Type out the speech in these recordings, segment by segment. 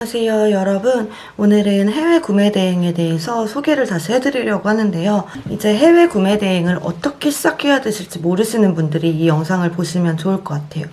안녕하세요 여러분. 오늘은 해외 구매 대행에 대해서 소개를 다시 해드리려고 하는데요. 이제 해외 구매 대행을 어떻게 시작해야 되실지 모르시는 분들이 이 영상을 보시면 좋을 것 같아요.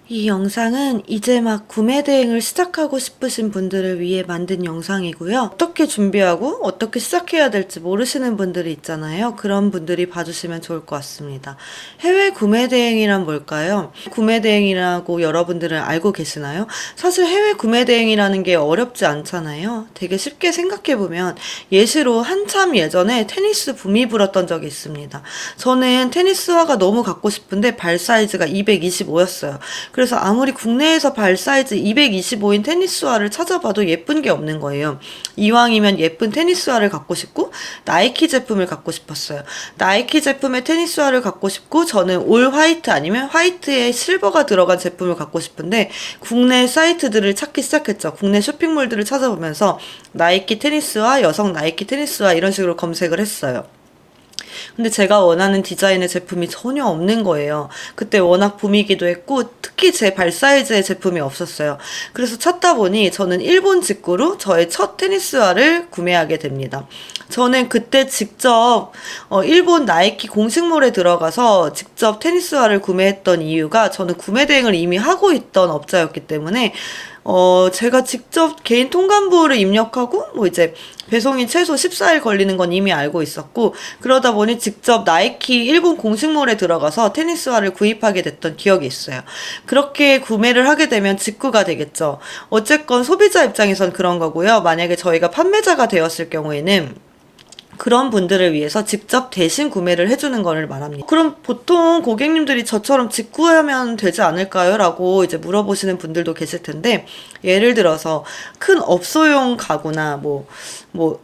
이 영상은 이제 막 구매 대행을 시작하고 싶으신 분들을 위해 만든 영상이고요. 어떻게 준비하고 어떻게 시작해야 될지 모르시는 분들이 있잖아요. 그런 분들이 봐주시면 좋을 것 같습니다. 해외 구매 대행이란 뭘까요? 구매 대행이라고 여러분들은 알고 계시나요? 사실 해외 구매 대행이라는 게 어렵지 않잖아요. 되게 쉽게 생각해보면 예시로 한참 예전에 테니스 붐이 불었던 적이 있습니다. 저는 테니스화가 너무 갖고 싶은데 발 사이즈가 225였어요. 그래서 아무리 국내에서 발 사이즈 225인 테니스화를 찾아봐도 예쁜 게 없는 거예요. 이왕이면 예쁜 테니스화를 갖고 싶고 나이키 제품을 갖고 싶었어요. 나이키 제품의 테니스화를 갖고 싶고 저는 올 화이트 아니면 화이트에 실버가 들어간 제품을 갖고 싶은데 국내 사이트들을 찾기 시작했죠. 국내 쇼핑몰들을 찾아보면서 나이키 테니스화, 여성 나이키 테니스화 이런 식으로 검색을 했어요. 근데 제가 원하는 디자인의 제품이 전혀 없는 거예요. 그때 워낙 붐이기도 했고 특히 제 발 사이즈의 제품이 없었어요. 그래서 찾다 보니 저는 일본 직구로 저의 첫 테니스화를 구매하게 됩니다. 저는 그때 직접 일본 나이키 공식몰에 들어가서 직접 테니스화를 구매했던 이유가 저는 구매 대행을 이미 하고 있던 업자였기 때문에 제가 직접 개인 통관부를 입력하고, 이제, 배송이 최소 14일 걸리는 건 이미 알고 있었고, 그러다 보니 직접 나이키 일본 공식몰에 들어가서 테니스화를 구입하게 됐던 기억이 있어요. 그렇게 구매를 하게 되면 직구가 되겠죠. 어쨌건 소비자 입장에선 그런 거고요. 만약에 저희가 판매자가 되었을 경우에는, 그런 분들을 위해서 직접 대신 구매를 해주는 거를 말합니다. 그럼 보통 고객님들이 저처럼 직구하면 되지 않을까요? 라고 이제 물어보시는 분들도 계실 텐데, 예를 들어서 큰 업소용 가구나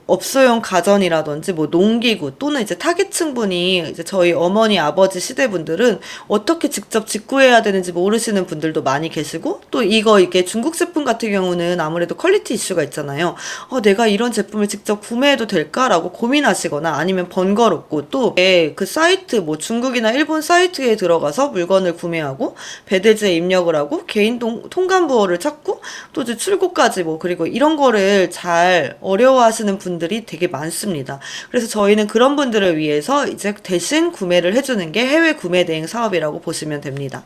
업소용 가전이라든지 농기구 또는 이제 타깃층 분이 이제 저희 어머니 아버지 시대 분들은 어떻게 직접 직구해야 되는지 모르시는 분들도 많이 계시고, 또 이게 중국 제품 같은 경우는 아무래도 퀄리티 이슈가 있잖아요. 내가 이런 제품을 직접 구매해도 될까라고 고민하시거나 아니면 번거롭고, 또 그 사이트 중국이나 일본 사이트에 들어가서 물건을 구매하고 배대지에 입력을 하고 개인 통관부호를 찾고 또 이제 출고까지 그리고 이런 거를 잘 어려워하시는 분들이 되게 많습니다. 그래서 저희는 그런 분들을 위해서 이제 대신 구매를 해주는 게 해외 구매 대행 사업이라고 보시면 됩니다.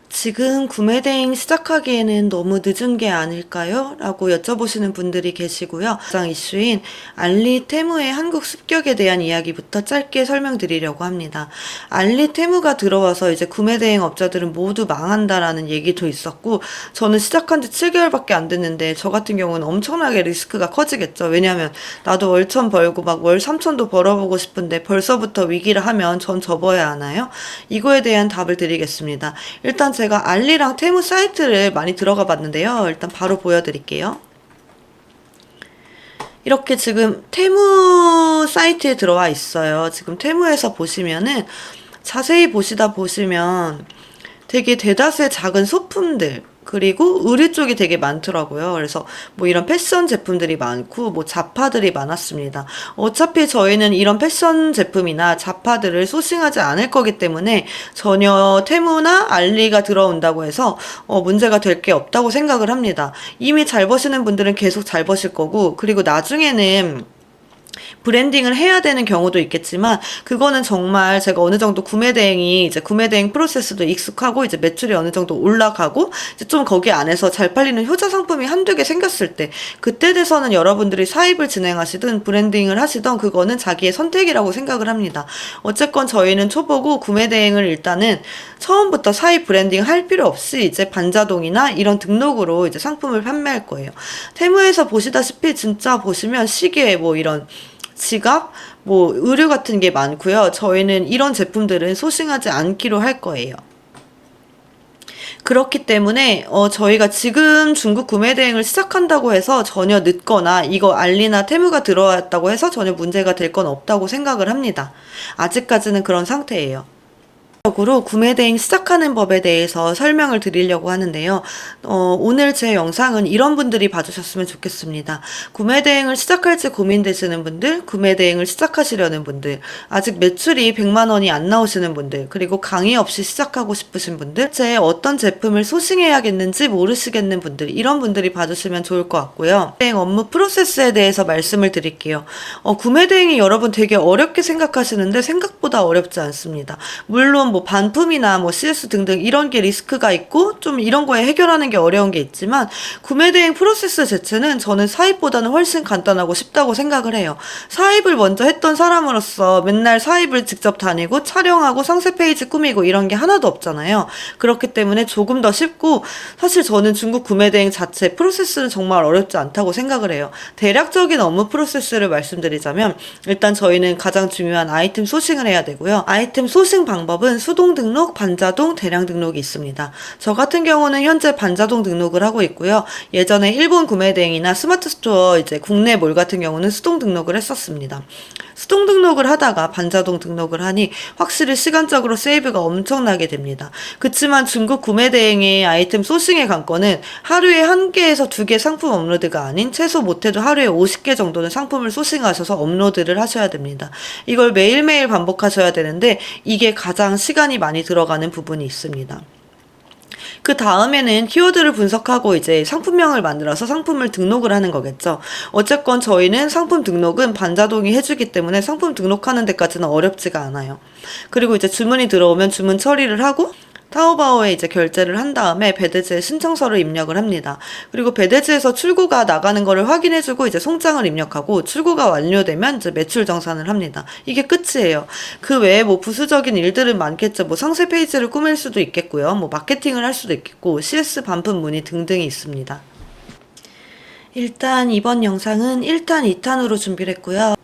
지금 구매 대행 시작하기에는 너무 늦은 게 아닐까요? 라고 여쭤보시는 분들이 계시고요. 가장 이슈인 알리 테무의 한국 습격에 대한 이야기부터 짧게 설명드리려고 합니다. 알리 테무가 들어와서 이제 구매 대행 업자들은 모두 망한다라는 얘기도 있었고, 저는 시작한 지 7개월밖에 안 됐는데 저 같은 경우는 엄청나게 리스크가 커지겠죠. 왜냐하면 나도 월천 벌고 월 3천도 벌어보고 싶은데 벌써부터 위기를 하면 전 접어야 하나요? 이거에 대한 답을 드리겠습니다. 일단 제가 알리랑 테무 사이트를 많이 들어가 봤는데요. 일단 바로 보여드릴게요. 이렇게 지금 테무 사이트에 들어와 있어요. 지금 테무에서 보시면은 자세히 보시면 되게 대다수의 작은 소품들 그리고 의류 쪽이 되게 많더라고요. 그래서 이런 패션 제품들이 많고 잡화들이 많았습니다. 어차피 저희는 이런 패션 제품이나 잡화들을 소싱하지 않을 거기 때문에 전혀 테무나 알리가 들어온다고 해서 문제가 될 게 없다고 생각을 합니다. 이미 잘 버시는 분들은 계속 잘 버실 거고, 그리고 나중에는 브랜딩을 해야 되는 경우도 있겠지만, 그거는 정말 제가 어느 정도 구매 대행 프로세스도 익숙하고 이제 매출이 어느 정도 올라가고 이제 좀 거기 안에서 잘 팔리는 효자 상품이 한두 개 생겼을 때, 그때 돼서는 여러분들이 사입을 진행하시든 브랜딩을 하시던 그거는 자기의 선택이라고 생각을 합니다. 어쨌건 저희는 초보고 구매 대행을 일단은 처음부터 사입 브랜딩 할 필요 없이 이제 반자동이나 이런 등록으로 이제 상품을 판매할 거예요. 테무에서 보시다시피 진짜 보시면 시계 이런 지갑, 의류 같은 게 많고요. 저희는 이런 제품들은 소싱하지 않기로 할 거예요. 그렇기 때문에 저희가 지금 중국 구매 대행을 시작한다고 해서 전혀 늦거나 이거 알리나 테무가 들어왔다고 해서 전혀 문제가 될 건 없다고 생각을 합니다. 아직까지는 그런 상태예요. 적으로 구매 대행 시작하는 법에 대해서 설명을 드리려고 하는데요. 오늘 제 영상은 이런 분들이 봐주셨으면 좋겠습니다. 구매 대행을 시작할지 고민되시는 분들, 구매 대행을 시작하시려는 분들, 아직 매출이 100만 원이 안 나오시는 분들, 그리고 강의 없이 시작하고 싶으신 분들, 제 어떤 제품을 소싱해야겠는지 모르시겠는 분들, 이런 분들이 봐주시면 좋을 것 같고요. 대행 업무 프로세스에 대해서 말씀을 드릴게요. 구매 대행이 여러분 되게 어렵게 생각하시는데 생각보다 어렵지 않습니다. 물론 뭐 반품이나 뭐 CS 등등 이런 게 리스크가 있고 좀 이런 거에 해결하는 게 어려운 게 있지만 구매 대행 프로세스 자체는 저는 사입보다는 훨씬 간단하고 쉽다고 생각을 해요. 사입을 먼저 했던 사람으로서 맨날 사입을 직접 다니고 촬영하고 상세 페이지 꾸미고 이런 게 하나도 없잖아요. 그렇기 때문에 조금 더 쉽고 사실 저는 중국 구매 대행 자체 프로세스는 정말 어렵지 않다고 생각을 해요. 대략적인 업무 프로세스를 말씀드리자면 일단 저희는 가장 중요한 아이템 소싱을 해야 되고요. 아이템 소싱 방법은 수동 등록, 반자동, 대량 등록이 있습니다. 저 같은 경우는 현재 반자동 등록을 하고 있고요. 예전에 일본 구매 대행이나 스마트 스토어 이제 국내 몰 같은 경우는 수동 등록을 했었습니다. 수동 등록을 하다가 반자동 등록을 하니 확실히 시간적으로 세이브가 엄청나게 됩니다. 그치만 중국 구매 대행의 아이템 소싱의 관건은 하루에 1개에서 2개 상품 업로드가 아닌 최소 못해도 하루에 50개 정도는 상품을 소싱하셔서 업로드를 하셔야 됩니다. 이걸 매일매일 반복하셔야 되는데 이게 가장 시간이 많이 들어가는 부분이 있습니다. 그 다음에는 키워드를 분석하고 이제 상품명을 만들어서 상품을 등록을 하는 거겠죠. 어쨌건 저희는 상품 등록은 반자동이 해주기 때문에 상품 등록하는 데까지는 어렵지가 않아요. 그리고 이제 주문이 들어오면 주문 처리를 하고 타오바오에 이제 결제를 한 다음에 배대지에 신청서를 입력을 합니다. 그리고 배대지에서 출고가 나가는 거를 확인해주고 이제 송장을 입력하고 출고가 완료되면 이제 매출 정산을 합니다. 이게 끝이에요. 그 외에 뭐 부수적인 일들은 많겠죠. 뭐 상세 페이지를 꾸밀 수도 있겠고요. 뭐 마케팅을 할 수도 있겠고 CS 반품 문의 등등이 있습니다. 일단 이번 영상은 1탄, 2탄으로 준비를 했고요.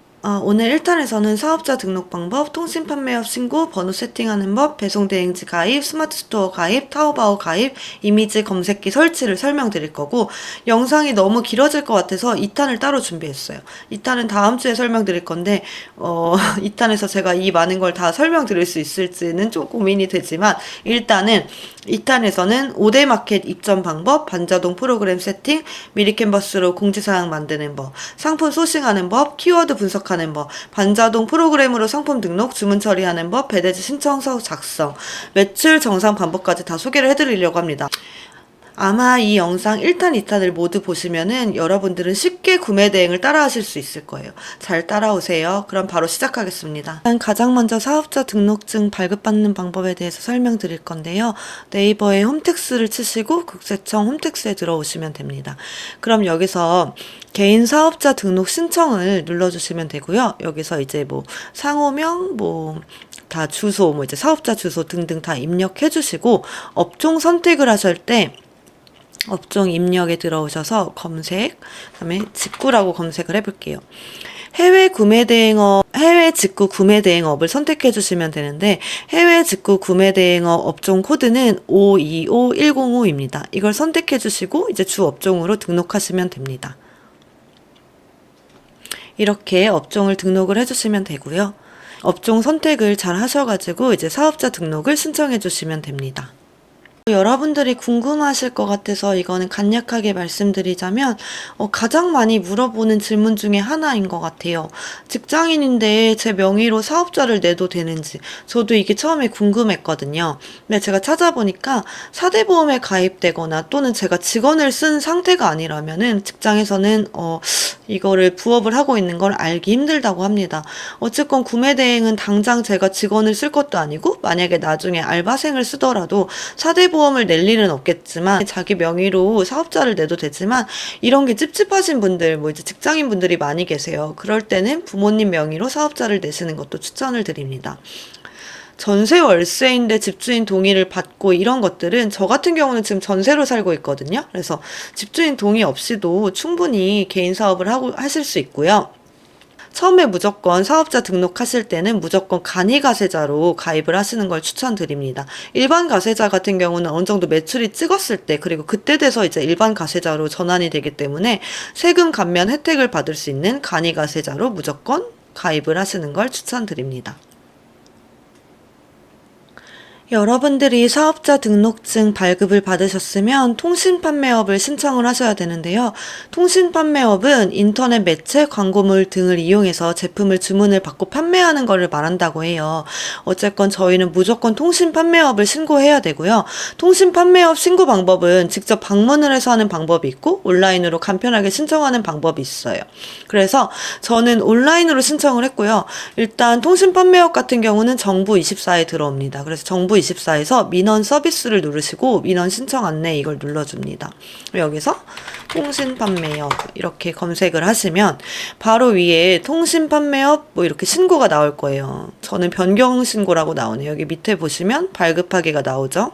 오늘 1탄에서는 사업자 등록 방법, 통신 판매업 신고, 번호 세팅하는 법, 배송 대행지 가입, 스마트 스토어 가입, 타오바오 가입, 이미지 검색기 설치를 설명드릴 거고 영상이 너무 길어질 것 같아서 2탄을 따로 준비했어요. 2탄은 다음 주에 설명드릴 건데 2탄에서 제가 이 많은 걸 다 설명드릴 수 있을지는 좀 고민이 되지만 일단은 2탄에서는 5대 마켓 입점 방법, 반자동 프로그램 세팅, 미리 캔버스로 공지사항 만드는 법, 상품 소싱하는 법, 키워드 분석하는 법, 반자동 프로그램으로 상품 등록, 주문 처리하는 법, 배대지 신청서 작성, 매출 정산 방법까지 다 소개를 해드리려고 합니다. 아마 이 영상 1탄, 2탄을 모두 보시면은 여러분들은 쉽게 구매 대행을 따라 하실 수 있을 거예요. 잘 따라오세요. 그럼 바로 시작하겠습니다. 일단 가장 먼저 사업자 등록증 발급받는 방법에 대해서 설명드릴 건데요. 네이버에 홈택스를 치시고 국세청 홈택스에 들어오시면 됩니다. 그럼 여기서 개인 사업자 등록 신청을 눌러주시면 되고요. 여기서 이제 뭐 상호명, 다 주소, 이제 사업자 주소 등등 다 입력해 주시고 업종 선택을 하실 때 업종 입력에 들어오셔서 검색, 그다음에 직구라고 검색을 해볼게요. 해외 직구 구매 대행업을 선택해 주시면 되는데 해외 직구 구매 대행업 업종 코드는 525105입니다. 이걸 선택해 주시고 이제 주 업종으로 등록하시면 됩니다. 이렇게 업종을 등록을 해주시면 되고요. 업종 선택을 잘 하셔가지고 이제 사업자 등록을 신청해 주시면 됩니다. 여러분들이 궁금하실 것 같아서 이거는 간략하게 말씀드리자면 가장 많이 물어보는 질문 중에 하나인 것 같아요. 직장인인데 제 명의로 사업자를 내도 되는지 저도 이게 처음에 궁금했거든요. 근데 제가 찾아보니까 4대 보험에 가입되거나 또는 제가 직원을 쓴 상태가 아니라면은 직장에서는 이거를 부업을 하고 있는 걸 알기 힘들다고 합니다. 어쨌건 구매 대행은 당장 제가 직원을 쓸 것도 아니고 만약에 나중에 알바생을 쓰더라도 4대 보험을 낼 일은 없겠지만 자기 명의로 사업자를 내도 되지만 이런 게 찝찝하신 분들 이제 직장인 분들이 많이 계세요. 그럴 때는 부모님 명의로 사업자를 내시는 것도 추천을 드립니다. 전세 월세인데 집주인 동의를 받고 이런 것들은 저 같은 경우는 지금 전세로 살고 있거든요. 그래서 집주인 동의 없이도 충분히 개인 사업을 하실 수 있고요. 처음에 무조건 사업자 등록하실 때는 무조건 간이가세자로 가입을 하시는 걸 추천드립니다. 일반 가세자 같은 경우는 어느 정도 매출이 찍었을 때 그리고 그때 돼서 이제 일반 가세자로 전환이 되기 때문에 세금 감면 혜택을 받을 수 있는 간이가세자로 무조건 가입을 하시는 걸 추천드립니다. 여러분들이 사업자 등록증 발급을 받으셨으면 통신판매업을 신청을 하셔야 되는데요. 통신판매업은 인터넷 매체, 광고물 등을 이용해서 제품을 주문을 받고 판매하는 것을 말한다고 해요. 어쨌건 저희는 무조건 통신판매업을 신고해야 되고요. 통신판매업 신고 방법은 직접 방문을 해서 하는 방법이 있고 온라인으로 간편하게 신청하는 방법이 있어요. 그래서 저는 온라인으로 신청을 했고요. 일단 통신판매업 같은 경우는 정부24에 들어옵니다. 그래서 정부24에서 민원 서비스를 누르시고 민원 신청 안내 이걸 눌러줍니다. 여기서 통신판매업 이렇게 검색을 하시면 바로 위에 통신판매업 뭐 이렇게 신고가 나올 거예요. 저는 변경 신고라고 나오네요. 여기 밑에 보시면 발급하기가 나오죠.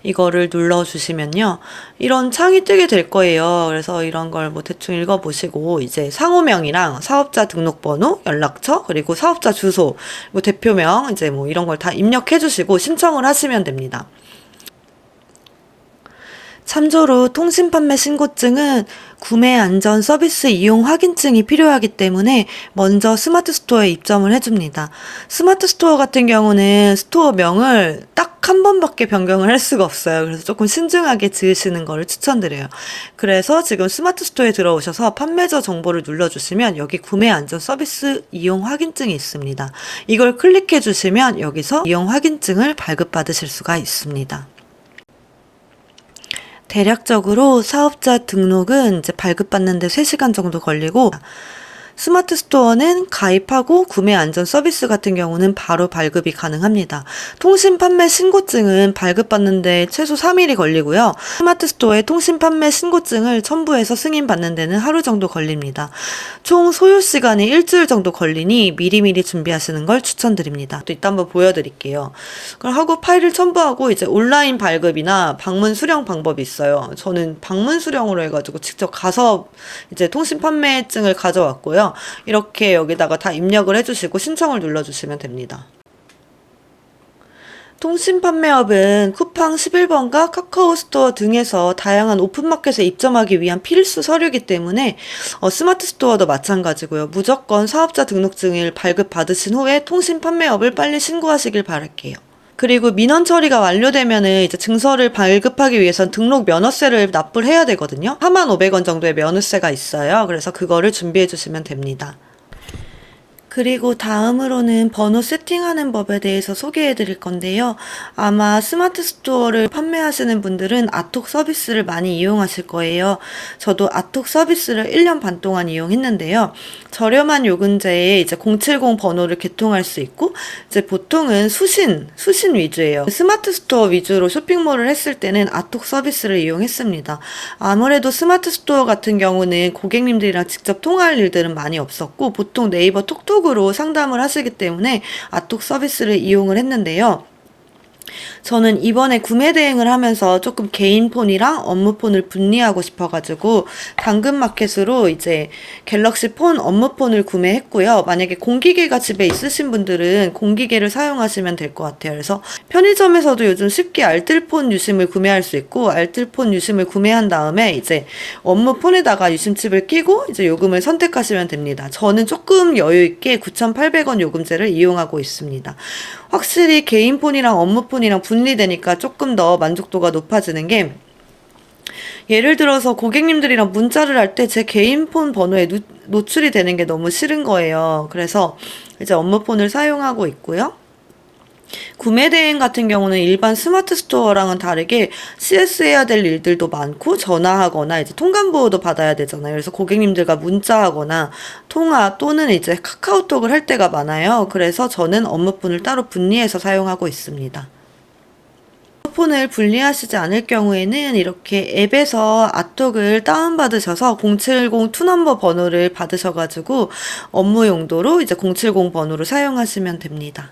이거를 눌러주시면요. 이런 창이 뜨게 될 거예요. 그래서 이런 걸 뭐 대충 읽어보시고 이제 상호명이랑 사업자 등록번호, 연락처, 그리고 사업자 주소, 그리고 대표명 이제 뭐 이런 걸 다 입력해 주시고 신청을 하시면 됩니다. 참조로 통신판매 신고증은 구매 안전 서비스 이용 확인증이 필요하기 때문에 먼저 스마트 스토어에 입점을 해줍니다. 스마트 스토어 같은 경우는 스토어명을 딱 한 번밖에 변경을 할 수가 없어요. 그래서 조금 신중하게 지으시는 거를 추천드려요. 그래서 지금 스마트 스토어에 들어오셔서 판매자 정보를 눌러주시면 여기 구매 안전 서비스 이용 확인증이 있습니다. 이걸 클릭해 주시면 여기서 이용 확인증을 발급받으실 수가 있습니다. 대략적으로 사업자 등록은 이제 발급받는데 3시간 정도 걸리고 스마트 스토어는 가입하고 구매 안전 서비스 같은 경우는 바로 발급이 가능합니다. 통신 판매 신고증은 발급받는데 최소 3일이 걸리고요. 스마트 스토어의 통신 판매 신고증을 첨부해서 승인받는 데는 하루 정도 걸립니다. 총 소요 시간이 일주일 정도 걸리니 미리미리 준비하시는 걸 추천드립니다. 또 이따 한번 보여드릴게요. 그걸 하고 파일을 첨부하고 이제 온라인 발급이나 방문 수령 방법이 있어요. 저는 방문 수령으로 해가지고 직접 가서 이제 통신 판매증을 가져왔고요. 이렇게 여기다가 다 입력을 해주시고 신청을 눌러주시면 됩니다. 통신판매업은 쿠팡 11번가 카카오 스토어 등에서 다양한 오픈마켓에 입점하기 위한 필수 서류이기 때문에 스마트 스토어도 마찬가지고요. 무조건 사업자 등록증을 발급받으신 후에 통신판매업을 빨리 신고하시길 바랄게요. 그리고 민원 처리가 완료되면은 이제 증서를 발급하기 위해선 등록 면허세를 납부를 해야 되거든요. 45,000원 정도의 면허세가 있어요. 그래서 그거를 준비해 주시면 됩니다. 그리고 다음으로는 번호 세팅하는 법에 대해서 소개해 드릴 건데요. 아마 스마트 스토어를 판매하시는 분들은 아톡 서비스를 많이 이용하실 거예요. 저도 아톡 서비스를 1년 반 동안 이용했는데요. 저렴한 요금제에 이제 070 번호를 개통할 수 있고, 이제 보통은 수신 위주예요. 스마트 스토어 위주로 쇼핑몰을 했을 때는 아톡 서비스를 이용했습니다. 아무래도 스마트 스토어 같은 경우는 고객님들이랑 직접 통화할 일들은 많이 없었고, 보통 네이버 톡톡으로 상담을 하시기 때문에 아톡 서비스를 이용을 했는데요. 저는 이번에 구매 대행을 하면서 조금 개인 폰이랑 업무 폰을 분리하고 싶어가지고 당근마켓으로 이제 갤럭시 폰, 업무 폰을 구매했고요. 만약에 공기계가 집에 있으신 분들은 공기계를 사용하시면 될 것 같아요. 그래서 편의점에서도 요즘 쉽게 알뜰폰 유심을 구매할 수 있고 알뜰폰 유심을 구매한 다음에 이제 업무 폰에다가 유심칩을 끼고 이제 요금을 선택하시면 됩니다. 저는 조금 여유 있게 9,800원 요금제를 이용하고 있습니다. 확실히 개인 폰이랑 업무 폰이랑 분리되니까 조금 더 만족도가 높아지는 게, 예를 들어서 고객님들이랑 문자를 할 때 제 개인 폰 번호에 노출이 되는 게 너무 싫은 거예요. 그래서 이제 업무 폰을 사용하고 있고요. 구매 대행 같은 경우는 일반 스마트 스토어랑은 다르게 CS 해야 될 일들도 많고 전화하거나 이제 통관보호도 받아야 되잖아요. 그래서 고객님들과 문자하거나 통화 또는 이제 카카오톡을 할 때가 많아요. 그래서 저는 업무폰을 따로 분리해서 사용하고 있습니다. 폰을 분리하시지 않을 경우에는 이렇게 앱에서 아톡을 다운받으셔서 070 투넘버 번호를 받으셔가지고 업무 용도로 이제 070 번호로 사용하시면 됩니다.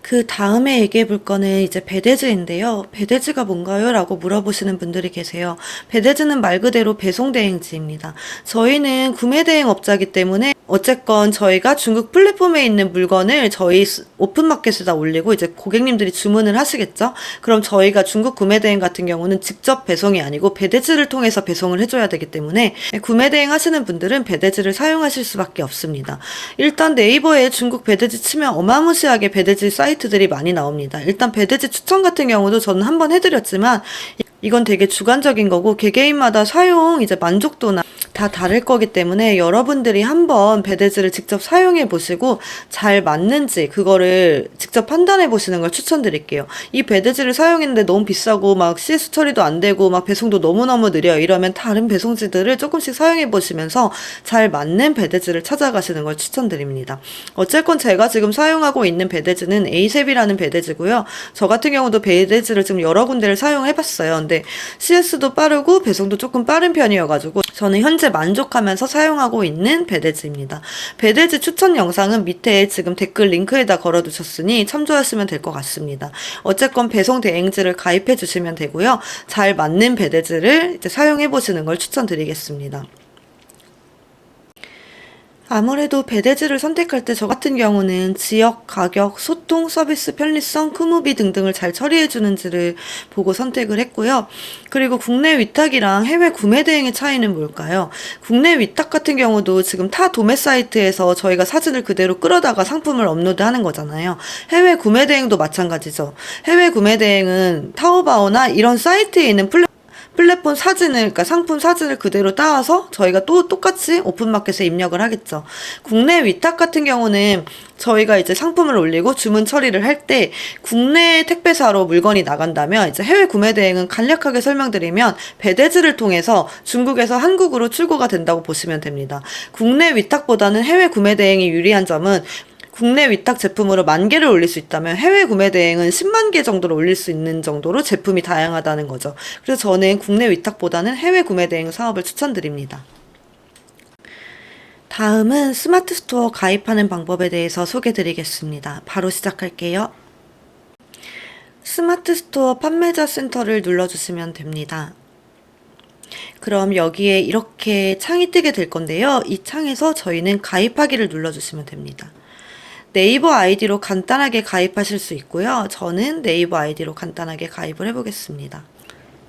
그 다음에 얘기해 볼 거는 이제 배대지인데요. 배대지가 뭔가요? 라고 물어보시는 분들이 계세요. 배대지는 말 그대로 배송대행지입니다. 저희는 구매대행업자이기 때문에 어쨌건 저희가 중국 플랫폼에 있는 물건을 저희 오픈마켓에다 올리고 이제 고객님들이 주문을 하시겠죠? 그럼 저희가 중국 구매대행 같은 경우는 직접 배송이 아니고 배대지를 통해서 배송을 해줘야 되기 때문에 구매대행 하시는 분들은 배대지를 사용하실 수밖에 없습니다. 일단 네이버에 중국 배대지 치면 어마무시하게 배대지 사이트 사이트들이 많이 나옵니다. 일단 배대지 추천 같은 경우도 저는 한번 해드렸지만 이건 되게 주관적인 거고 개개인마다 사용 이제 만족도나 다 다를 거기 때문에 여러분들이 한번 배대지를 직접 사용해 보시고 잘 맞는지 그거를 직접 판단해 보시는 걸 추천드릴게요. 이 배대지를 사용했는데 너무 비싸고 막 CS 처리도 안 되고 막 배송도 너무너무 느려 이러면 다른 배송지들을 조금씩 사용해 보시면서 잘 맞는 배대지를 찾아가시는 걸 추천드립니다. 어쨌건 제가 지금 사용하고 있는 배대지는 에이셉이라는 배대지고요. 저 같은 경우도 배대지를 지금 여러 군데를 사용해 봤어요. 근데 CS도 빠르고 배송도 조금 빠른 편이어가지고 저는 현재 만족하면서 사용하고 있는 배대지입니다. 배대지 추천 영상은 밑에 지금 댓글 링크에다 걸어두셨으니 참조하시면 될 것 같습니다. 어쨌건 배송 대행지를 가입해 주시면 되고요. 잘 맞는 배대지를 이제 사용해 보시는 걸 추천드리겠습니다. 아무래도 배대지를 선택할 때 저 같은 경우는 지역, 가격, 소통, 서비스, 편리성, 크무비 등등을 잘 처리해 주는지를 보고 선택을 했고요. 그리고 국내 위탁이랑 해외 구매 대행의 차이는 뭘까요? 국내 위탁 같은 경우도 지금 타 도매 사이트에서 저희가 사진을 그대로 끌어다가 상품을 업로드하는 거잖아요. 해외 구매 대행도 마찬가지죠. 해외 구매 대행은 타오바오나 이런 사이트에 있는 플랫폼 사진을, 그러니까 상품 사진을 그대로 따와서 저희가 또 똑같이 오픈마켓에 입력을 하겠죠. 국내 위탁 같은 경우는 저희가 이제 상품을 올리고 주문 처리를 할 때 국내 택배사로 물건이 나간다면 이제 해외 구매 대행은 간략하게 설명드리면 배대지를 통해서 중국에서 한국으로 출고가 된다고 보시면 됩니다. 국내 위탁보다는 해외 구매 대행이 유리한 점은 국내 위탁 제품으로 10,000개를 올릴 수 있다면 해외 구매 대행은 10만 개 정도로 올릴 수 있는 정도로 제품이 다양하다는 거죠. 그래서 저는 국내 위탁보다는 해외 구매 대행 사업을 추천드립니다. 다음은 스마트 스토어 가입하는 방법에 대해서 소개드리겠습니다. 바로 시작할게요. 스마트 스토어 판매자 센터를 눌러주시면 됩니다. 그럼 여기에 이렇게 창이 뜨게 될 건데요. 이 창에서 저희는 가입하기를 눌러주시면 됩니다. 네이버 아이디로 간단하게 가입하실 수 있고요. 저는 네이버 아이디로 간단하게 가입을 해보겠습니다.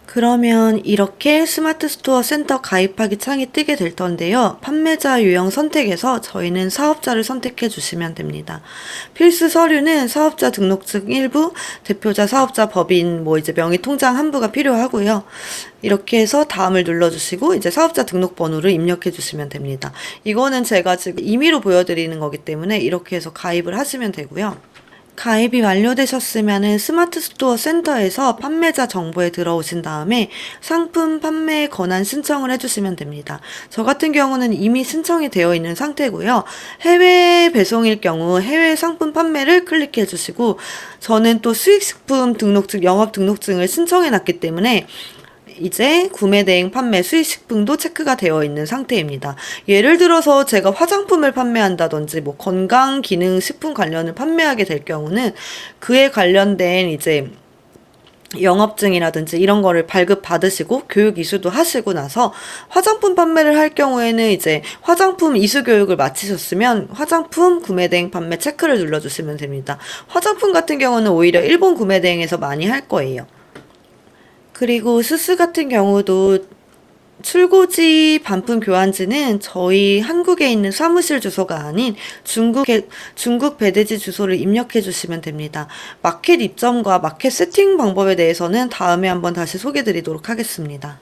그러면 이렇게 스마트 스토어 센터 가입하기 창이 뜨게 될 텐데요. 판매자 유형 선택에서 저희는 사업자를 선택해 주시면 됩니다. 필수 서류는 사업자 등록증 일부, 대표자 사업자 법인 이제 명의 통장 한 부가 필요하고요. 이렇게 해서 다음을 눌러주시고 이제 사업자 등록번호를 입력해 주시면 됩니다. 이거는 제가 지금 임의로 보여드리는 거기 때문에 이렇게 해서 가입을 하시면 되고요. 가입이 완료되셨으면 스마트 스토어 센터에서 판매자 정보에 들어오신 다음에 상품 판매 권한 신청을 해주시면 됩니다. 저 같은 경우는 이미 신청이 되어 있는 상태고요. 해외 배송일 경우 해외 상품 판매를 클릭해 주시고 저는 또 수익식품 등록증, 영업 등록증을 신청해 놨기 때문에 이제 구매 대행 판매 수익식품도 체크가 되어 있는 상태입니다. 예를 들어서 제가 화장품을 판매한다든지 건강 기능 식품 관련을 판매하게 될 경우는 그에 관련된 이제 영업증이라든지 이런 거를 발급 받으시고 교육 이수도 하시고 나서 화장품 판매를 할 경우에는 이제 화장품 이수 교육을 마치셨으면 화장품 구매 대행 판매 체크를 눌러주시면 됩니다. 화장품 같은 경우는 오히려 일본 구매 대행에서 많이 할 거예요. 그리고 스스 같은 경우도 출고지 반품 교환지는 저희 한국에 있는 사무실 주소가 아닌 중국 배대지 주소를 입력해 주시면 됩니다. 마켓 입점과 마켓 세팅 방법에 대해서는 다음에 한번 다시 소개해 드리도록 하겠습니다.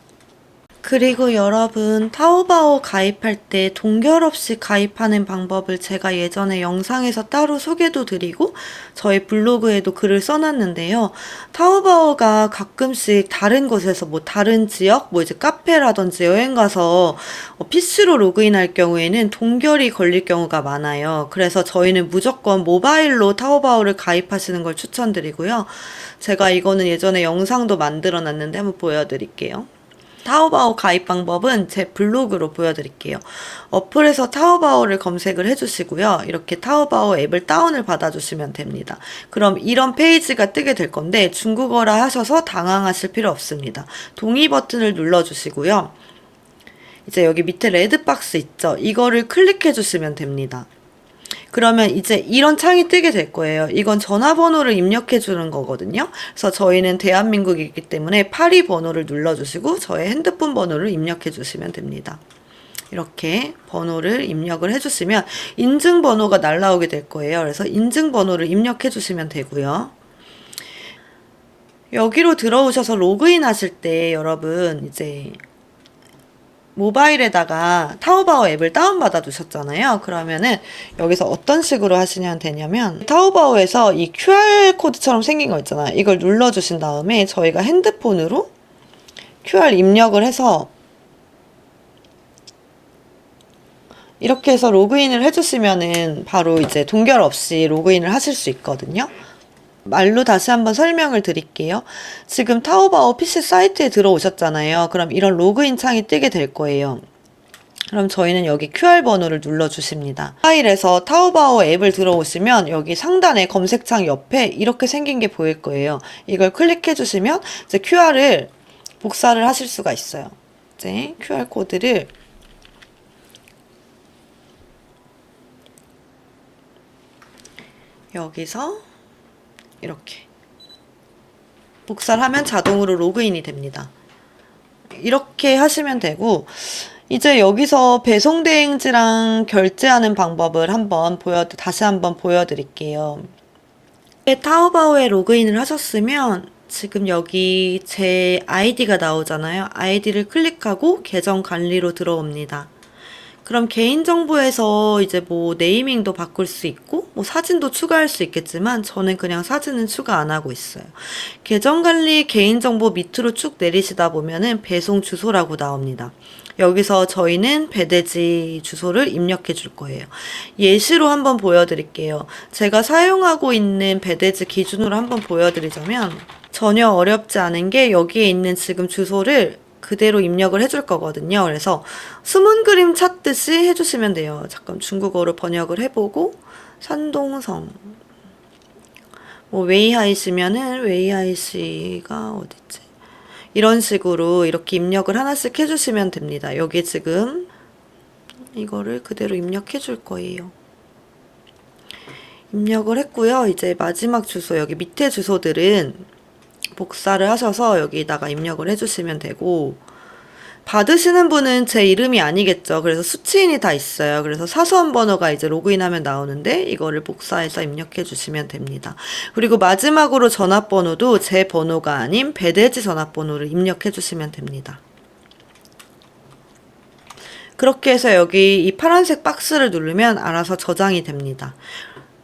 그리고 여러분 타오바오 가입할 때 동결 없이 가입하는 방법을 제가 예전에 영상에서 따로 소개도 드리고 저희 블로그에도 글을 써놨는데요. 타오바오가 가끔씩 다른 곳에서 다른 지역 이제 카페라든지 여행 가서 PC로 로그인할 경우에는 동결이 걸릴 경우가 많아요. 그래서 저희는 무조건 모바일로 타오바오를 가입하시는 걸 추천드리고요. 제가 이거는 예전에 영상도 만들어 놨는데 한번 보여드릴게요. 타오바오 가입 방법은 제 블로그로 보여드릴게요. 어플에서 타오바오를 검색을 해주시고요. 이렇게 타오바오 앱을 다운을 받아주시면 됩니다. 그럼 이런 페이지가 뜨게 될 건데 중국어라 하셔서 당황하실 필요 없습니다. 동의 버튼을 눌러주시고요. 이제 여기 밑에 레드박스 있죠? 이거를 클릭해 주시면 됩니다. 그러면 이제 이런 창이 뜨게 될 거예요. 이건 전화번호를 입력해 주는 거거든요. 그래서 저희는 대한민국이기 때문에 82번호를 눌러주시고 저의 핸드폰 번호를 입력해 주시면 됩니다. 이렇게 번호를 입력을 해주시면 인증번호가 날라오게 될 거예요. 그래서 인증번호를 입력해 주시면 되고요. 여기로 들어오셔서 로그인 하실 때 여러분 이제 모바일에다가 타오바오 앱을 다운받아 두셨잖아요. 그러면은 여기서 어떤 식으로 하시면 되냐면 타오바오에서 이 QR코드처럼 생긴 거 있잖아요. 이걸 눌러주신 다음에 저희가 핸드폰으로 QR 입력을 해서 이렇게 해서 로그인을 해주시면은 바로 이제 동결 없이 로그인을 하실 수 있거든요. 말로 다시 한번 설명을 드릴게요. 지금 타오바오 PC 사이트에 들어오셨잖아요. 그럼 이런 로그인 창이 뜨게 될 거예요. 그럼 저희는 여기 QR 번호를 눌러주십니다. 파일에서 타오바오 앱을 들어오시면 여기 상단에 검색창 옆에 이렇게 생긴 게 보일 거예요. 이걸 클릭해 주시면 이제 QR을 복사를 하실 수가 있어요. 이제 QR 코드를 여기서 이렇게 복사를 하면 자동으로 로그인이 됩니다. 이렇게 하시면 되고 이제 여기서 배송 대행지랑 결제하는 방법을 다시 한번 보여드릴게요. 타오바오에 로그인을 하셨으면 지금 여기 제 아이디가 나오잖아요. 아이디를 클릭하고 계정 관리로 들어옵니다. 그럼 개인정보에서 이제 뭐 네이밍도 바꿀 수 있고 뭐 사진도 추가할 수 있겠지만 저는 그냥 사진은 추가 안 하고 있어요. 계정관리 개인정보 밑으로 쭉 내리시다 보면은 배송 주소라고 나옵니다. 여기서 저희는 배대지 주소를 입력해 줄 거예요. 예시로 한번 보여드릴게요. 제가 사용하고 있는 배대지 기준으로 한번 보여드리자면 전혀 어렵지 않은 게 여기에 있는 지금 주소를 그대로 입력을 해줄 거거든요. 그래서 숨은 그림 찾듯이 해주시면 돼요. 잠깐 중국어로 번역을 해보고 산동성 뭐 웨이하이시면은 웨이하이시가 어딨지? 이런 식으로 이렇게 입력을 하나씩 해주시면 됩니다. 여기 지금 이거를 그대로 입력해 줄 거예요. 입력을 했고요. 이제 마지막 주소 여기 밑에 주소들은 복사를 하셔서 여기다가 입력을 해주시면 되고 받으시는 분은 제 이름이 아니겠죠. 그래서 수취인이 다 있어요. 그래서 사소한 번호가 이제 로그인하면 나오는데 이거를 복사해서 입력해 주시면 됩니다. 그리고 마지막으로 전화번호도 제 번호가 아닌 배대지 전화번호를 입력해 주시면 됩니다. 그렇게 해서 여기 이 파란색 박스를 누르면 알아서 저장이 됩니다.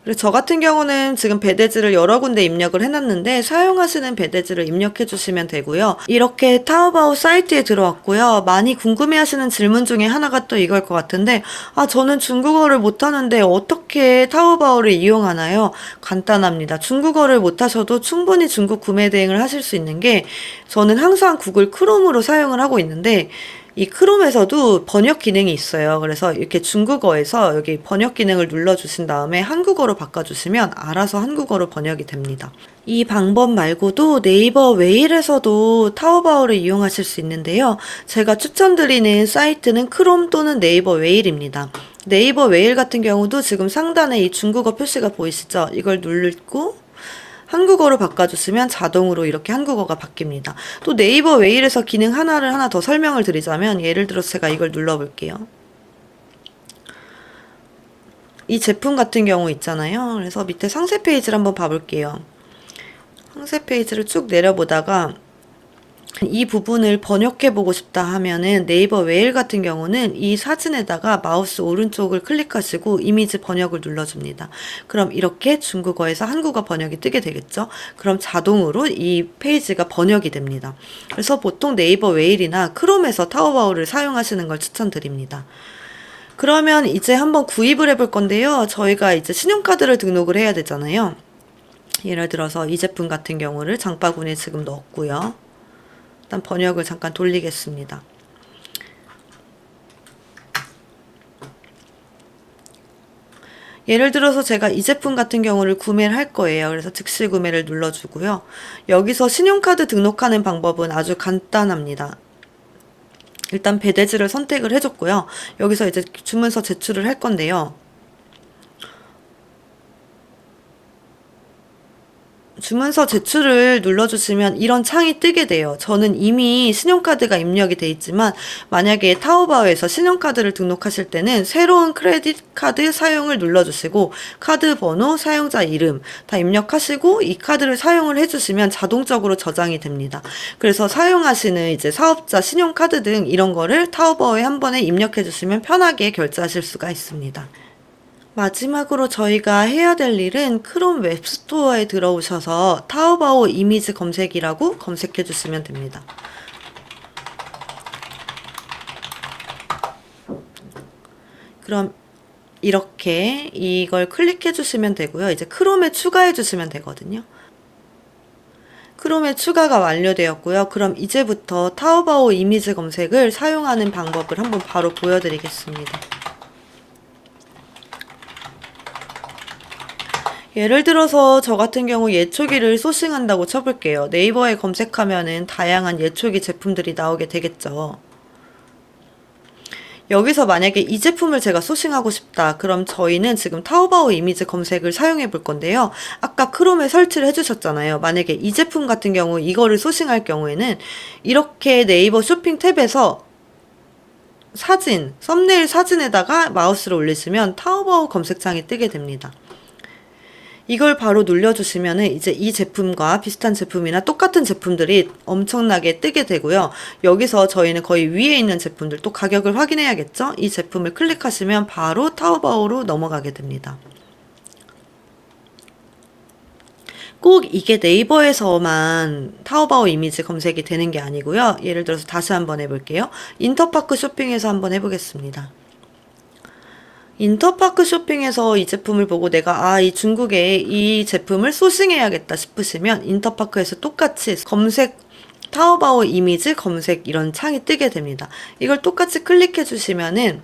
그리고 저 같은 경우는 지금 배대지를 여러 군데 입력을 해놨는데 사용하시는 배대지를 입력해 주시면 되고요. 이렇게 타오바오 사이트에 들어왔고요. 많이 궁금해하시는 질문 중에 하나가 또 이걸 것 같은데 저는 중국어를 못하는데 어떻게 타오바오를 이용하나요? 간단합니다. 중국어를 못하셔도 충분히 중국 구매 대행을 하실 수 있는 게 저는 항상 구글 크롬으로 사용을 하고 있는데 이 크롬에서도 번역 기능이 있어요. 그래서 이렇게 중국어에서 여기 번역 기능을 눌러주신 다음에 한국어로 바꿔주시면 알아서 한국어로 번역이 됩니다. 이 방법 말고도 네이버 웨일에서도 타오바오를 이용하실 수 있는데요. 제가 추천드리는 사이트는 크롬 또는 네이버 웨일입니다. 네이버 웨일 같은 경우도 지금 상단에 이 중국어 표시가 보이시죠? 이걸 누르고 한국어로 바꿔주시면 자동으로 이렇게 한국어가 바뀝니다. 또 네이버 웨일에서 기능 하나 더 설명을 드리자면 예를 들어서 제가 이걸 눌러볼게요. 이 제품 같은 경우 있잖아요. 그래서 밑에 상세 페이지를 한번 봐볼게요. 상세 페이지를 쭉 내려보다가 이 부분을 번역해보고 싶다 하면은 네이버 웨일 같은 경우는 이 사진에다가 마우스 오른쪽을 클릭하시고 이미지 번역을 눌러줍니다. 그럼 이렇게 중국어에서 한국어 번역이 뜨게 되겠죠? 그럼 자동으로 이 페이지가 번역이 됩니다. 그래서 보통 네이버 웨일이나 크롬에서 타오바오를 사용하시는 걸 추천드립니다. 그러면 이제 한번 구입을 해볼 건데요. 저희가 이제 신용카드를 등록을 해야 되잖아요. 예를 들어서 이 제품 같은 경우를 장바구니에 지금 넣었고요. 일단 번역을 잠깐 돌리겠습니다. 예를 들어서 제가 이 제품 같은 경우를 구매를 할 거예요. 그래서 즉시 구매를 눌러주고요. 여기서 신용카드 등록하는 방법은 아주 간단합니다. 일단 배대지를 선택을 해줬고요. 여기서 이제 주문서 제출을 할 건데요. 주문서 제출을 눌러주시면 이런 창이 뜨게 돼요. 저는 이미 신용카드가 입력이 돼 있지만 만약에 타오바오에서 신용카드를 등록하실 때는 새로운 크레딧 카드 사용을 눌러주시고 카드 번호, 사용자 이름 다 입력하시고 이 카드를 사용을 해주시면 자동적으로 저장이 됩니다. 그래서 사용하시는 이제 사업자 신용카드 등 이런 거를 타오바오에 한 번에 입력해 주시면 편하게 결제하실 수가 있습니다. 마지막으로 저희가 해야 될 일은 크롬 웹스토어에 들어오셔서 타오바오 이미지 검색이라고 검색해 주시면 됩니다. 그럼 이렇게 이걸 클릭해 주시면 되고요. 이제 크롬에 추가해 주시면 되거든요. 크롬에 추가가 완료되었고요. 그럼 이제부터 타오바오 이미지 검색을 사용하는 방법을 한번 바로 보여드리겠습니다. 예를 들어서 저 같은 경우 예초기를 소싱한다고 쳐볼게요. 네이버에 검색하면은 다양한 예초기 제품들이 나오게 되겠죠. 여기서 만약에 이 제품을 제가 소싱하고 싶다. 그럼 저희는 지금 타오바오 이미지 검색을 사용해 볼 건데요. 아까 크롬에 설치를 해주셨잖아요. 만약에 이 제품 같은 경우 이거를 소싱할 경우에는 이렇게 네이버 쇼핑 탭에서 사진, 썸네일 사진에다가 마우스를 올리시면 타오바오 검색창이 뜨게 됩니다. 이걸 바로 눌러주시면은 이제 이 제품과 비슷한 제품이나 똑같은 제품들이 엄청나게 뜨게 되고요. 여기서 저희는 거의 위에 있는 제품들 또 가격을 확인해야겠죠? 이 제품을 클릭하시면 바로 타오바오로 넘어가게 됩니다. 꼭 이게 네이버에서만 타오바오 이미지 검색이 되는 게 아니고요. 예를 들어서 다시 한번 해볼게요. 인터파크 쇼핑에서 한번 해보겠습니다. 인터파크 쇼핑에서 이 제품을 보고 내가 이 중국에 이 제품을 소싱해야겠다 싶으시면 인터파크에서 똑같이 검색 타오바오 이미지 검색 이런 창이 뜨게 됩니다. 이걸 똑같이 클릭해 주시면은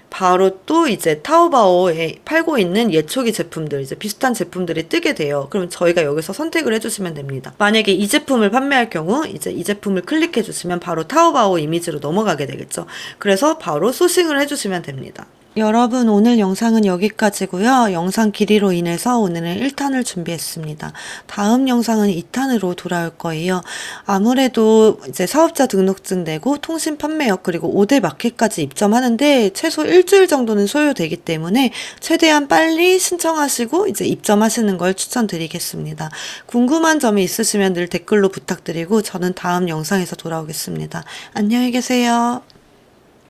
바로 또 이제 타오바오에 팔고 있는 예초기 제품들, 이제 비슷한 제품들이 뜨게 돼요. 그럼 저희가 여기서 선택을 해주시면 됩니다. 만약에 이 제품을 판매할 경우 이제 이 제품을 클릭해 주시면 바로 타오바오 이미지로 넘어가게 되겠죠. 그래서 바로 소싱을 해주시면 됩니다. 여러분, 오늘 영상은 여기까지고요. 영상 길이로 인해서 오늘은 1탄을 준비했습니다. 다음 영상은 2탄으로 돌아올 거예요. 아무래도 이제 사업자 등록증 내고 통신 판매역 그리고 5대 마켓까지 입점하는데 최소 일주일 정도는 소요되기 때문에 최대한 빨리 신청하시고 이제 입점하시는 걸 추천드리겠습니다. 궁금한 점이 있으시면 늘 댓글로 부탁드리고 저는 다음 영상에서 돌아오겠습니다. 안녕히 계세요.